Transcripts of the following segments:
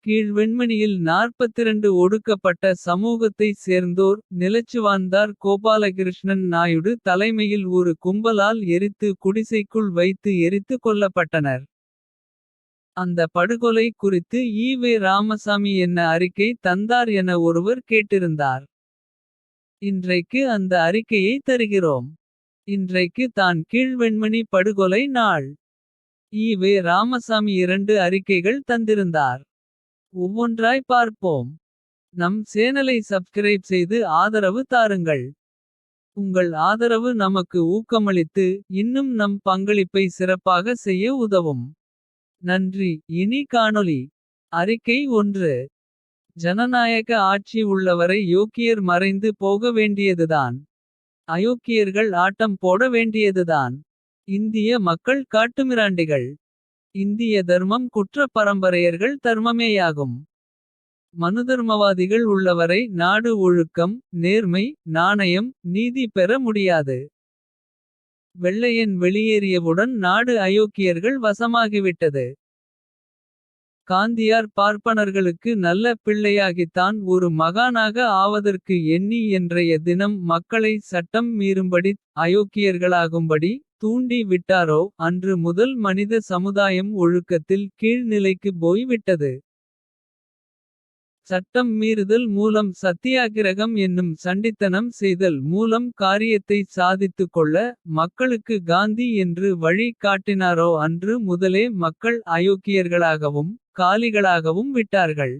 கீழ் வெண்மணியில் 42 ஒடுக்கப்பட்ட சமூகத்தைச் சேர்ந்தோர். நிலச்சுவான்தார் கோபாலகிருஷ்ணன் நாயுடு தலைமையில் ஒரு கும்பலால் எரித்து குடிசைக்குள் வைத்து எரித்து கொல்லப்பட்டனர். அந்த படுகொலை குறித்து ஈ.வே. ராமசாமி என்ன அறிக்கை தந்தார் என ஒருவர் கேட்டிருந்தார். இன்றைக்கு அந்த அறிக்கையை தருகிறோம். இன்றைக்கு தான் கீழ்வெண்மணி படுகொலை நாள். ஈ.வே. ராமசாமி 2 அறிக்கைகள் தந்திருந்தார். ஒவ்வொன்றாய் பார்ப்போம். நம் சேனலை சப்ஸ்கிரைப் செய்து ஆதரவு தாருங்கள். உங்கள் ஆதரவு நமக்கு ஊக்கமளித்து இன்னும் நம் பங்களிப்பை சிறப்பாக செய்ய உதவும். நன்றி. இனி காணொளி. அறிக்கை 1. ஜனநாயக ஆட்சி உள்ளவரை யோக்கியர் மறைந்து போக வேண்டியதுதான். அயோக்கியர்கள் ஆட்டம் போட வேண்டியதுதான். இந்திய மக்கள் காட்டுமிராண்டிகள். இந்திய தர்மம் குற்ற பரம்பரையர்கள் தர்மமேயாகும். மனுதர்மவாதிகள் உள்ளவரை நாடு ஒழுக்கம். நேர்மை, நாணயம், நீதி பெற முடியாது. வெள்ளையன் வெளியேறியவுடன் நாடு அயோக்கியர்கள் வசமாகிவிட்டது. காந்தியார் பார்ப்பனர்களுக்கு நல்ல பிள்ளையாகித்தான் ஒரு மகானாக ஆவதற்கு எண்ணி என்றைய தினம் மக்களை சட்டம் மீறும்படி அயோக்கியர்களாகும்படி தூண்டி விட்டாரோ அன்று முதல் மனித சமுதாயம் ஒழுக்கத்தில் கீழ்நிலைக்கு போய் விட்டது. சட்டம் மீறுதல் மூலம் சத்தியாகிரகம் என்னும் சண்டித்தனம் செய்தல் மூலம் காரியத்தை சாதித்து கொள்ள மக்களுக்கு காந்தி என்று வழி காட்டினாரோ அன்று முதலே மக்கள் அயோக்கியர்களாகவும் காலிகளாகவும் விட்டார்கள்.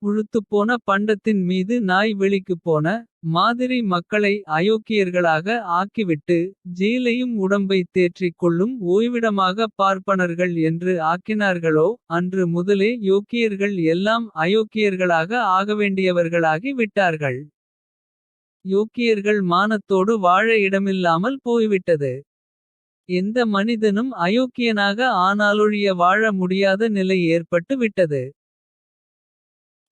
உழுத்துப்போன பண்டத்தின் மீது நாய் வெளிக்குப் போன மாதிரி மக்களை அயோக்கியர்களாக ஆக்கிவிட்டு ஜெயிலையும் உடம்பை தேற்றிக் கொள்ளும் ஓய்விடமாக பார்ப்பனர்கள் என்று ஆக்கினார்களோ அன்று முதலே யோக்கியர்கள் எல்லாம் அயோக்கியர்களாக ஆகவேண்டியவர்களாகி விட்டார்கள். யோக்கியர்கள் மானத்தோடு வாழ இடமில்லாமல் போய்விட்டது. எந்த மனிதனும் அயோக்கியனாக ஆனாலொழிய வாழ முடியாத நிலை ஏற்பட்டு விட்டது.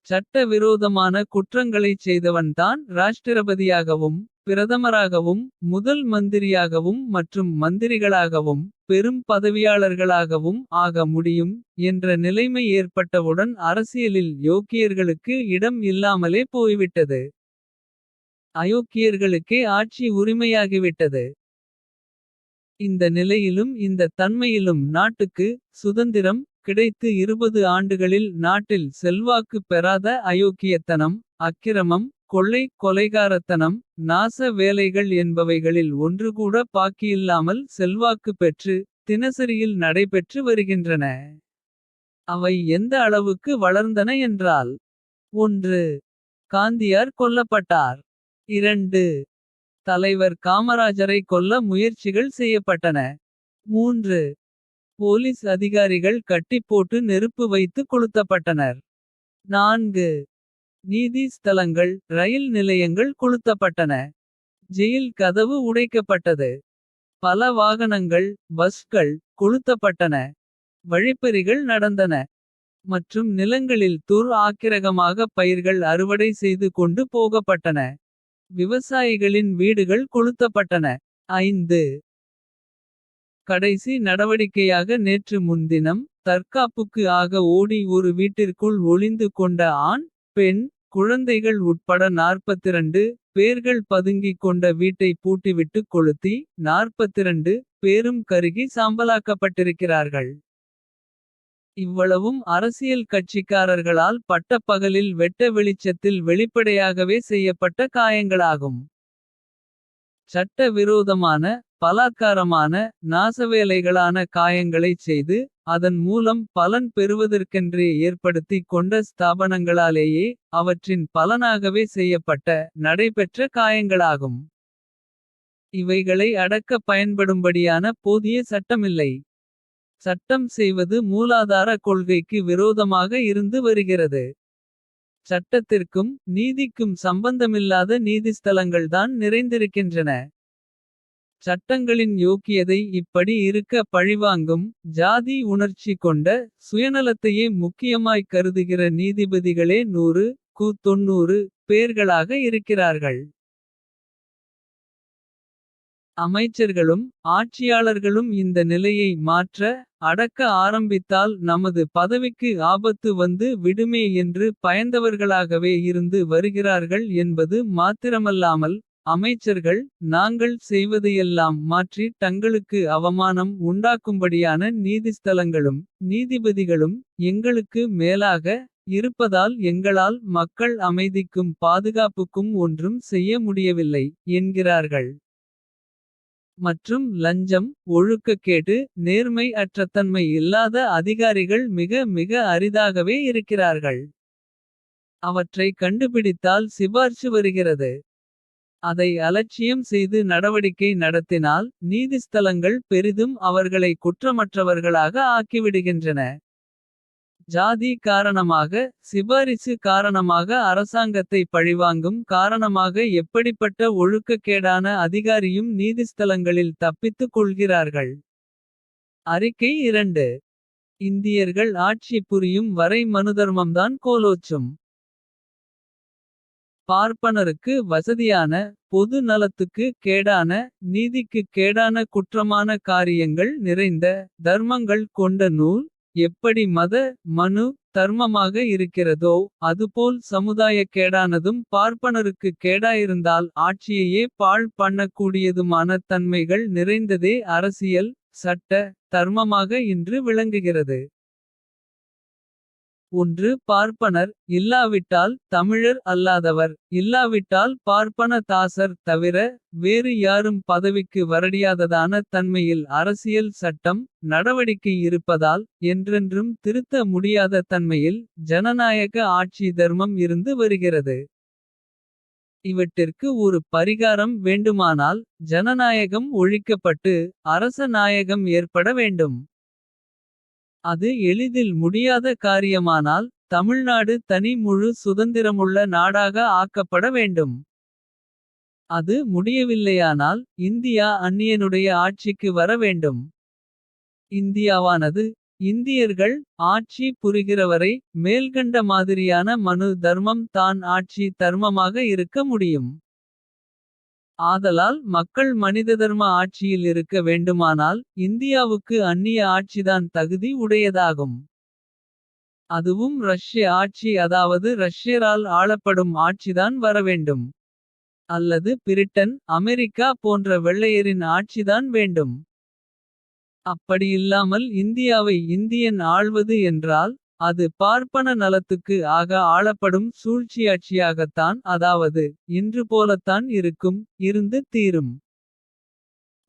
சட்ட விரோதமான குற்றங்களைச் செய்தவன்தான் ராஷ்டிரபதியாகவும் பிரதமராகவும் முதல் மந்திரியாகவும் மற்றும் மந்திரிகளாகவும் பெரும் பதவியாளர்களாகவும் ஆக முடியும் என்ற நிலைமை ஏற்பட்டவுடன் அரசியலில் யோக்கியர்களுக்கு இடம் இல்லாமலே போய்விட்டது. அயோக்கியர்களுக்கே ஆட்சி உரிமையாகிவிட்டது. இந்த நிலையிலும் இந்த தன்மையிலும் நாட்டுக்கு சுதந்திரம் கிடைத்து 20 ஆண்டுகளில் நாட்டில் செல்வாக்கு பெறாத அயோக்கியத்தனம். அக்கிரமம், கொள்ளை, கொலைகாரத்தனம், நாச வேலைகள் என்பவைகளில் ஒன்றுகூட பாக்கியில்லாமல் செல்வாக்கு பெற்று தினசரியில் நடைபெற்று வருகின்றன. அவை எந்த அளவுக்கு வளர்ந்தன என்றால்: 1. காந்தியார் கொல்லப்பட்டார். 2. தலைவர் காமராஜரை கொல்ல முயற்சிகள் செய்யப்பட்டன. 3. போலீஸ் அதிகாரிகள் கட்டிப்போட்டு நெருப்பு வைத்து கொளுத்தப்பட்டனர். 4. நீதி ஸ்தலங்கள் ரயில் நிலையங்கள் கொளுத்தப்பட்டன. ஜெயில் கதவு உடைக்கப்பட்டது. பல வாகனங்கள் பஸ்கள் கொளுத்தப்பட்டன. வழிப்பறிகள் நடந்தன. மற்றும் நிலங்களில் ஆக்கிரகமாக பயிர்கள் அறுவடை செய்து கொண்டு போகப்பட்டன. விவசாயிகளின் வீடுகள் கொளுத்தப்பட்டன. 5. கடைசி நடவடிக்கையாக நேற்று முன்தினம் தற்காப்புக்கு ஆக ஓடி ஒரு வீட்டிற்குள் ஒளிந்து கொண்ட ஆண் பெண் குழந்தைகள் உட்பட 42 பேர்கள் பதுங்கிக் கொண்ட வீட்டை பூட்டிவிட்டு கொளுத்தி 42 பேரும் கருகி சாம்பலாக்கப்பட்டிருக்கிறார்கள். இவ்வளவும் அரசியல் கட்சிக்காரர்களால் பட்டப்பகலில் வெட்ட வெளிச்சத்தில் வெளிப்படையாகவே செய்யப்பட்ட காயங்களாகும். சட்ட விரோதமான பலாத்காரமான நாசவேலைகளான காயங்களைச் செய்து அதன் மூலம் பலன் பெறுவதற்கென்றே ஏற்படுத்தி கொண்ட ஸ்தாபனங்களாலேயே அவற்றின் பலனாகவே செய்யப்பட்ட நடைபெற்ற காயங்களாகும். இவைகளை அடக்க பயன்படும்படியான போதிய சட்டமில்லை. சட்டம் செய்வது மூலாதார கொள்கைக்கு விரோதமாக இருந்து வருகிறது. சட்டத்திற்கும் நீதிக்கும் சம்பந்தமில்லாத நீதிஸ்தலங்கள்தான் நிறைந்திருக்கின்றன. சட்டங்களின் யோக்கியதை இப்படி இருக்க பழிவாங்கும் ஜாதி உணர்ச்சி கொண்ட சுயநலத்தையே முக்கியமாய் கருதுகிற நீதிபதிகளே 100-90 பேர்களாக இருக்கிறார்கள். அமைச்சர்களும் ஆட்சியாளர்களும் இந்த நிலையை மாற்ற அடக்க ஆரம்பித்தால் நமது பதவிக்கு ஆபத்து வந்து விடுமே என்று பயந்தவர்களாகவே இருந்து வருகிறார்கள் என்பது மாத்திரமல்லாமல். அமைச்சர்கள் நாங்கள் செய்வதையெல்லாம் மாற்றி தங்களுக்கு அவமானம் உண்டாக்கும்படியான நீதிஸ்தலங்களும். நீதிபதிகளும் எங்களுக்கு மேலாக இருப்பதால் எங்களால் மக்கள் அமைதிக்கும் பாதுகாப்புக்கும் ஒன்றும் செய்ய முடியவில்லை என்கிறார்கள். மற்றும் லஞ்சம் ஒழுக்கக்கேடு நேர்மை அற்றத்தன்மை இல்லாத அதிகாரிகள் மிக மிக அரிதாகவே இருக்கிறார்கள். அவற்றை கண்டுபிடித்தால் சிபார்சு வருகிறது. அதை அலட்சியம் செய்து நடவடிக்கை நடத்தினால். நீதிஸ்தலங்கள் பெரிதும் அவர்களை குற்றமற்றவர்களாக ஆக்கிவிடுகின்றன. ஜாதி காரணமாக சிபாரிசு காரணமாக அரசாங்கத்தை பழிவாங்கும் காரணமாக எப்படிப்பட்ட ஒழுக்கக்கேடான அதிகாரியும் நீதிஸ்தலங்களில் தப்பித்துக் கொள்கிறார்கள். அறிக்கை 2. இந்தியர்கள் ஆட்சி புரியும் வரை மனுதர்மம்தான் கோலோச்சும். பார்ப்பனருக்கு வசதியான பொது நலத்துக்கு கேடான. நீதிக்குக் கேடான குற்றமான காரியங்கள் நிறைந்த. தர்மங்கள் கொண்ட நூல் எப்படி மத மனு தர்மமாக இருக்கிறதோ. அதுபோல் சமுதாயக் கேடானதும் பார்ப்பனருக்கு கேடாயிருந்தால். ஆட்சியையே பாழ் பண்ணக்கூடியதுமான தன்மைகள் நிறைந்ததே அரசியல். சட்ட தர்மமாக இன்று விளங்குகிறது. ஒன்று பார்ப்பனர் இல்லாவிட்டால் தமிழர் அல்லாதவர். இல்லாவிட்டால் பார்ப்பன தாசர் தவிர வேறு யாரும் பதவிக்கு வரடியாததான தன்மையில். அரசியல் சட்டம் நடவடிக்கை இருப்பதால் என்றென்றும் திருத்த முடியாத தன்மையில். ஜனநாயக ஆட்சி தர்மம் இருந்து வருகிறது. இவற்றிற்கு ஒரு பரிகாரம் வேண்டுமானால். ஜனநாயகம் ஒழிக்கப்பட்டு அரச நாயகம் ஏற்பட வேண்டும். அது எளிதில் முடியாத காரியமானால். தமிழ்நாடு தனி முழு சுதந்திரமுள்ள நாடாக ஆக்கப்பட வேண்டும். அது முடியவில்லையானால் இந்தியா அந்நியனுடைய ஆட்சிக்கு வர வேண்டும். இந்தியாவானது இந்தியர்கள் ஆட்சி புரிகிறவரை. மேல்கண்ட மாதிரியான மனு தர்மம் தான் ஆட்சி தர்மமாக இருக்க முடியும். ஆதலால் மக்கள் மனிததர்ம ஆட்சியில் இருக்க வேண்டுமானால். இந்தியாவுக்கு அந்நிய ஆட்சிதான் தகுதி உடையதாகும். அதுவும் ரஷ்ய ஆட்சி அதாவது ரஷ்யரால் ஆளப்படும் ஆட்சிதான் வரவேண்டும். அல்லது பிரிட்டன் அமெரிக்கா போன்ற வெள்ளையரின் ஆட்சிதான் வேண்டும். அப்படியில்லாமல் இந்தியாவை இந்தியன் ஆள்வது என்றால். அது பார்ப்பன நலத்துக்கு ஆக ஆளப்படும் சூழ்ச்சியாட்சியாகத்தான். அதாவது இன்று போலத்தான் இருக்கும் இருந்து தீரும்.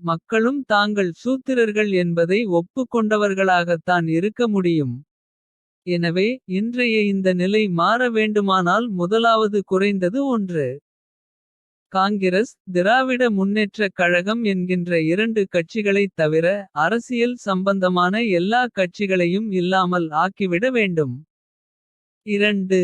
மக்களும் தாங்கள் சூத்திரர்கள் என்பதை ஒப்புக் கொண்டவர்களாகத்தான் இருக்க முடியும். எனவே இன்றைய இந்த நிலை மாற வேண்டுமானால் முதலாவது குறைந்தது 1. காங்கிரஸ் திராவிட முன்னேற்றக் கழகம் என்கின்ற 2 கட்சிகளைத் தவிர. அரசியல் சம்பந்தமான எல்லா கட்சிகளையும் இல்லாமல் ஆக்கிவிட வேண்டும். 2.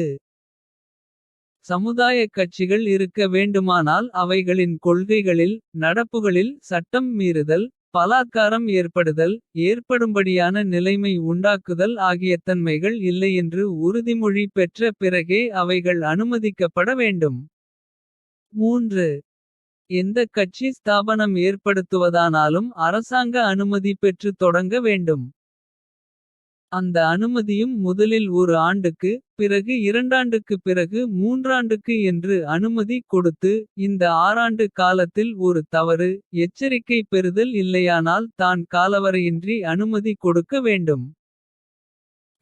சமுதாயக் கட்சிகள் இருக்க வேண்டுமானால் அவைகளின் கொள்கைகளில். நடப்புகளில் சட்டம் மீறுதல் பலாத்காரம் ஏற்படுதல். ஏற்படும்படியான நிலைமை உண்டாக்குதல் ஆகிய தன்மைகள் இல்லையென்று உறுதிமொழி பெற்ற பிறகே அவைகள் அனுமதிக்கப்பட வேண்டும். 3. எந்த கட்சி ஸ்தாபனம் ஏற்படுத்துவதானாலும் அரசாங்க அனுமதி பெற்று தொடங்க வேண்டும். அந்த அனுமதியும் முதலில் 1 ஆண்டுக்கு பிறகு 2 ஆண்டுக்கு பிறகு 3 ஆண்டுக்கு என்று அனுமதி கொடுத்து. இந்த 6 ஆண்டு காலத்தில் ஒரு தவறு எச்சரிக்கை பெறுதல் இல்லையானால் தான் காலவரையின்றி அனுமதி கொடுக்க வேண்டும்.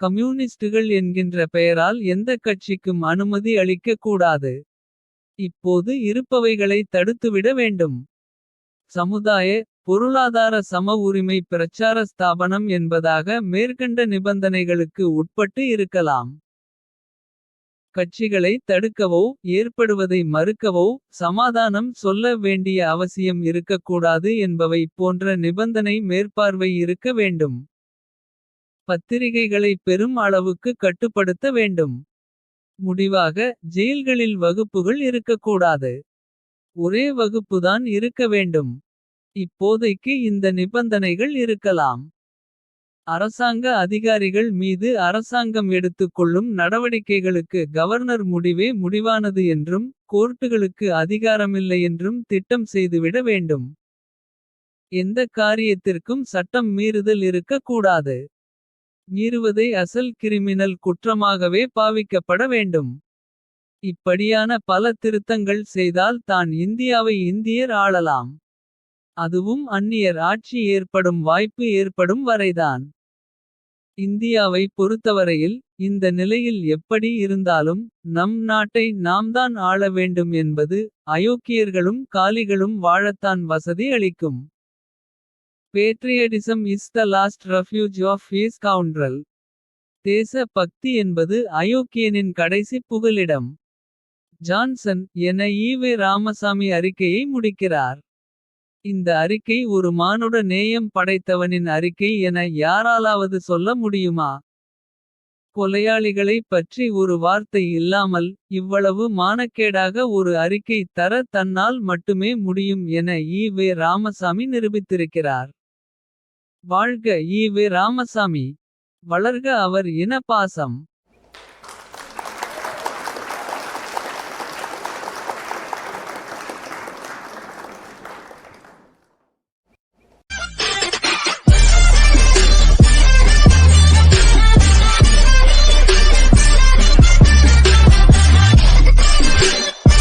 கம்யூனிஸ்டுகள் என்கின்ற பெயரால் எந்த கட்சிக்கும் அனுமதி அளிக்க கூடாது. இப்போது இருப்பவைகளை தடுத்துவிட வேண்டும். சமுதாய பொருளாதார சம உரிமை பிரச்சார ஸ்தாபனம் என்பதாக மேற்கண்ட நிபந்தனைகளுக்கு உட்பட்டு இருக்கலாம். கட்சிகளை தடுக்கவோ ஏற்படுவதை மறுக்கவோ சமாதானம் சொல்ல வேண்டிய அவசியம் இருக்கக்கூடாது என்பவை போன்ற நிபந்தனை மேற்பார்வை இருக்க வேண்டும். பத்திரிகைகளை பெரும் அளவுக்கு கட்டுப்படுத்த வேண்டும். முடிவாக ஜெயில்களில் வகுப்புகள் இருக்கக்கூடாது. ஒரே வகுப்புதான் இருக்க வேண்டும். இப்போதைக்கு இந்த நிபந்தனைகள் இருக்கலாம். அரசாங்க அதிகாரிகள் மீது அரசாங்கம் எடுத்துக் கொள்ளும் நடவடிக்கைகளுக்கு கவர்னர் முடிவே முடிவானது என்றும். கோர்ட்டுகளுக்கு அதிகாரமில்லை என்றும் திட்டம் செய்துவிட வேண்டும். எந்த காரியத்திற்கும் சட்டம் மீறுதல் இருக்க கூடாது. மீறுவதை அசல் கிரிமினல் குற்றமாகவே பாவிக்கப்பட வேண்டும். இப்படியான பல திருத்தங்கள் செய்தால் தான் இந்தியாவை இந்தியர் ஆளலாம். அதுவும் அந்நியர் ஆட்சி ஏற்படும் வாய்ப்பு ஏற்படும் வரைதான். இந்தியாவை பொறுத்தவரையில் இந்த நிலையில் எப்படி இருந்தாலும். நம் நாட்டை நாம்தான் ஆள வேண்டும் என்பது. அயோக்கியர்களும் காலிகளும் வாழத்தான் வசதி அளிக்கும். Patriotism is the last refuge of a scoundrel. தேச பக்தி என்பது அயோக்கியனின் கடைசி புகலிடம். ஜான்சன் என ஈவே ராமசாமி அறிக்கையை முடிக்கிறார். இந்த அறிக்கை ஒரு மானுட நேயம் படைத்தவனின் அறிக்கை என யாராலாவது சொல்ல முடியுமா? கொலையாளிகளை பற்றி ஒரு வார்த்தை இல்லாமல். இவ்வளவு மானக்கேடாக ஒரு அறிக்கை தர தன்னால் மட்டுமே முடியும் என ஈவே ராமசாமி நிரூபித்திருக்கிறார். வாழ்க ஈவே ராமசாமி. வளர்க அவர் இன பாசம்.